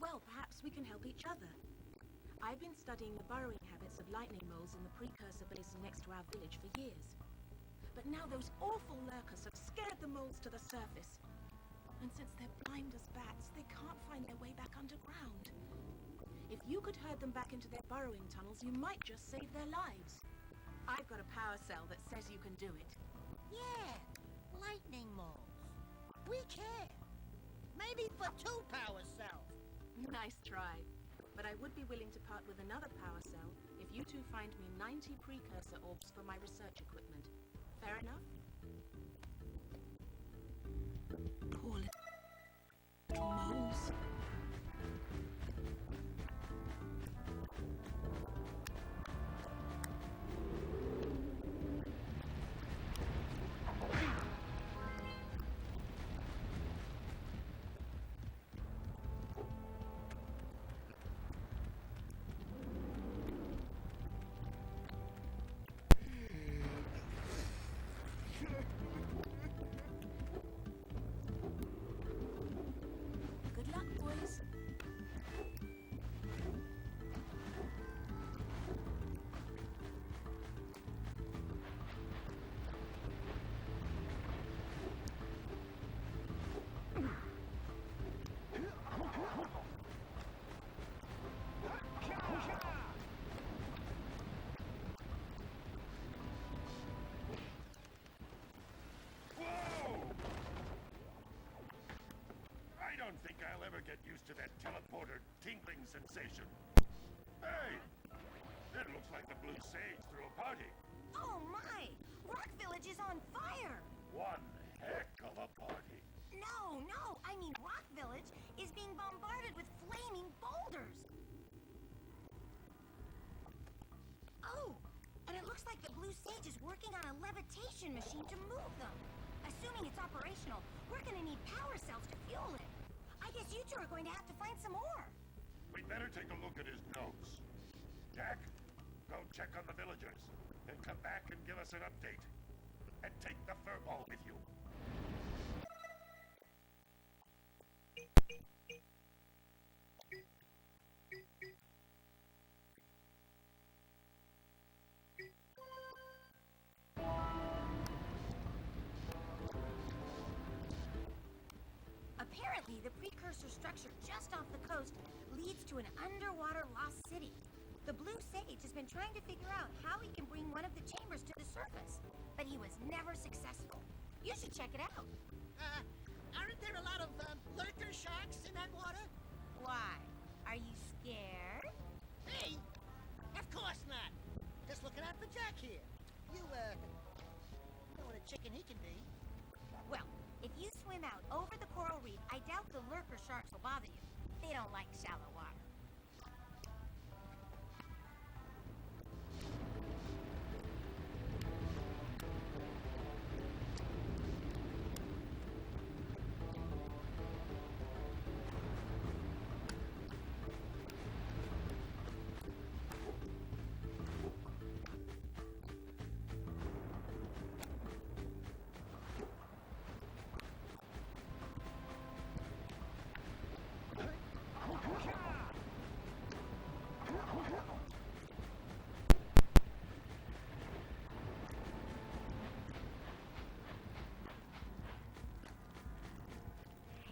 Well, perhaps we can help each other. I've been studying the burrowing habits of lightning moles in the precursor basin next to our village for years. But now those awful lurkers have scared the moles to the surface. And since they're blind as bats, they can't find their way back underground. If you could herd them back into their burrowing tunnels, you might just save their lives. I've got a power cell that says you can do it. Yeah, lightning moles. We care. Maybe for 2 power cells. Nice try. But I would be willing to part with another power cell if you two find me 90 precursor orbs for my research equipment. Fair enough? Poor little moles. Good luck, boys. Whoa! I don't think I'll ever get used to that teleporter tingling sensation. Hey! It looks like the Blue Sage threw a party. Oh my! Rock Village is on fire! One heck of a party. No, I mean Rock Village is being bombarded with flaming boulders. Oh, and it looks like the Blue Sage is working on a levitation machine to move them. Assuming it's operational, we're gonna need power cells to fuel it. I guess you two are going to have to find some more. We'd better take a look at his notes. Jack, go check on the villagers. Then come back and give us an update. And take the furball with you. Apparently, the precursor structure just off the coast leads to an underwater lost city. The Blue Sage has been trying to figure out how he can bring one of the chambers to the surface, but he was never successful. You should check it out. Aren't there a lot of lurker sharks in that water? Why? Are you scared? Hey! Of course not. Just looking out for Jack here. You know what a chicken he can be. Well, if you swim out over the coral reef, I doubt the lurker sharks will bother you. They don't like shallow water.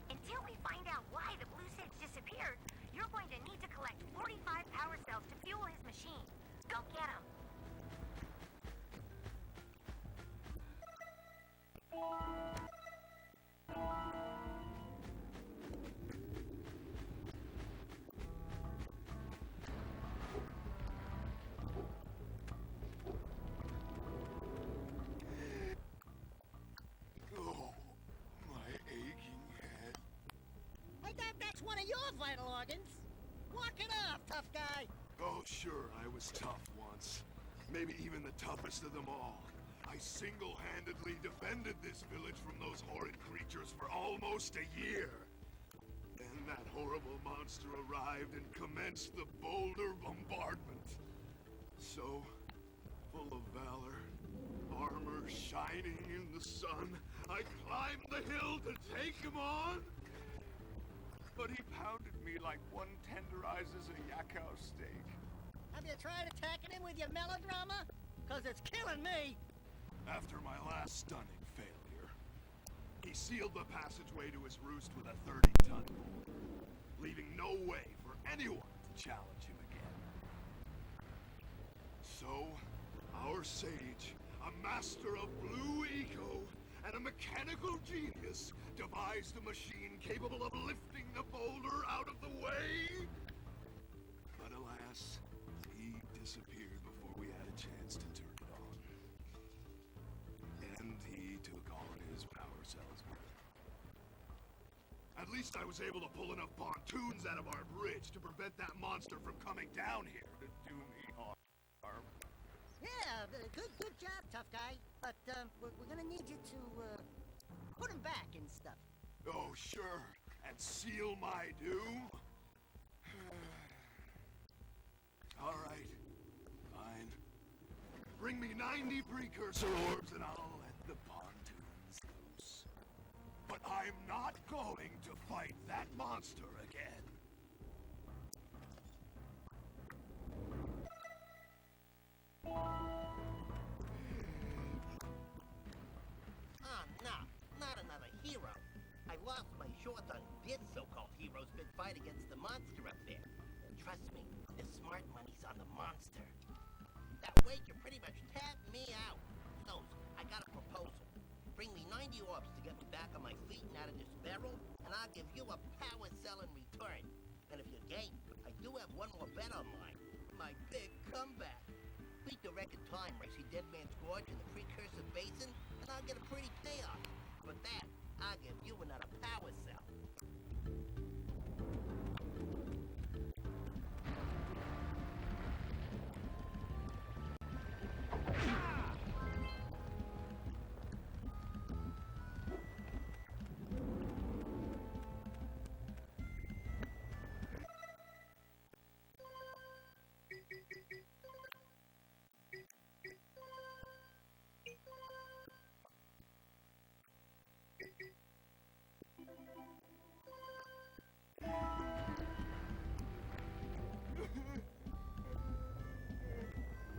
Until we find out why the Blue Sage disappeared, you're going to need to collect 45 power cells to fuel his machine. Go get them. Oh, my aching head. I thought that's one of your vital organs. Walk it off, tough guy. Oh, sure, I was tough once. Maybe even the toughest of them all. I single-handedly defended this village from those horrid creatures for almost a year. Then that horrible monster arrived and commenced the boulder bombardment. So, full of valor, armor shining in the sun. I climbed the hill to take him on, but he pounded me like one tenderizes a yakao steak. Have you tried attacking him with your melodrama? Cause it's killing me. After my last stunning failure, he sealed the passageway to his roost with a 30-ton bolt, leaving no way for anyone to challenge him again. So, our sage, a master of blue eco and a mechanical genius, devised a machine capable of lifting the boulder out of the way. But alas, he disappeared before we had a chance to turn it on. And he took all his power cells with him. At least I was able to pull enough pontoons out of our bridge to prevent that monster from coming down here to do me harm. Yeah, good job, tough guy. But we're gonna need you to put him back and stuff. Oh, sure. And seal my doom? All right. Fine. Bring me 90 precursor orbs and I'll let the pontoons loose. But I'm not going to fight that monster again. Oh, no, not another hero. I lost my short on this so-called hero's big fight against the monster up there. And trust me, the smart money's on the monster. That way you pretty much tapped me out. So, I got a proposal. Bring me 90 orbs to get me back on my feet and out of this barrel, and I'll give you a power cell in return. And if you're game, I do have one more bet on mine. My big comeback. Beat the record time racing Dead Man's Gorge in the Precursor Basin, and I'll get a pretty payoff. For that, I'll give you another power cell.